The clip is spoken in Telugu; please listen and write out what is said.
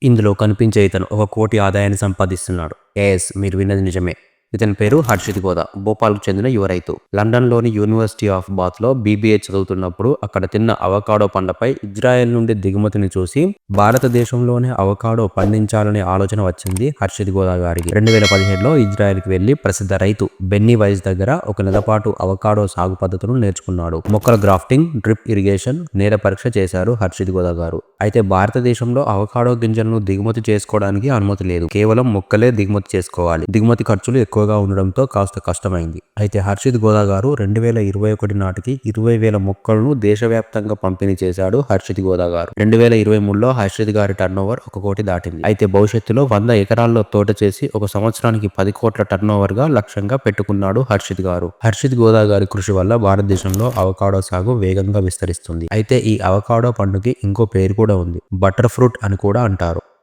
ఇందులో కనిపించే ఇతను 1 కోటి ఆదాయాన్ని సంపాదిస్తున్నాడు. మీరు విన్నది నిజమే. ఇతని పేరు హర్షిత్ గోదా. భోపాల్కు చెందిన యువ రైతు. లండన్లోని యూనివర్సిటీ ఆఫ్ బాత్లో బీబీఏ చదువుతున్నప్పుడు అక్కడ తిన్న అవకాడో పండ్లపై ఇజ్రాయెల్ నుండి దిగుమతిని చూసి భారతదేశంలోనే అవకాడో పండించాలనే ఆలోచన వచ్చింది హర్షిత్ గోదా గారికి. 2017లో ఇజ్రాయెల్కి వెళ్లి ప్రసిద్ధ రైతు బెన్నీ వైస్ దగ్గర 1 నెల పాటు అవకాడో సాగు పద్ధతులను నేర్చుకున్నాడు. మొక్కల గ్రాఫ్టింగ్, డ్రిప్ ఇరిగేషన్, నేల పరీక్ష చేశారు హర్షిత్ గోదా గారు. అయితే భారతదేశంలో అవకాడో గింజలను దిగుమతి చేసుకోవడానికి అనుమతి లేదు. కేవలం మొక్కలే దిగుమతి చేసుకోవాలి. దిగుమతి ఖర్చులు ఎక్కువగా ఉండడంతో కాస్త కష్టమైంది. అయితే హర్షిత్ గోదా గారు 2021 నాటికి 20,000 మొక్కలను దేశవ్యాప్తంగా పంపిణీ చేశాడు హర్షిత్ గోదా గారు. 2023లో హర్షిత్ గారి టర్నోవర్ 1 కోటి దాటింది. అయితే భవిష్యత్తులో 100 ఎకరాల్లో తోట చేసి 1 సంవత్సరానికి 10 కోట్ల టర్నోవర్ గా లక్ష్యంగా పెట్టుకున్నాడు హర్షిత్ గారు. హర్షిత్ గోదా గారి కృషి వల్ల భారతదేశంలో అవకాడో సాగు వేగంగా విస్తరిస్తుంది. అయితే ఈ అవకాడో పండుకి ఇంకో పేరు కూడా ఉంది. బటర్ ఫ్రూట్ అని కూడా అంటారు.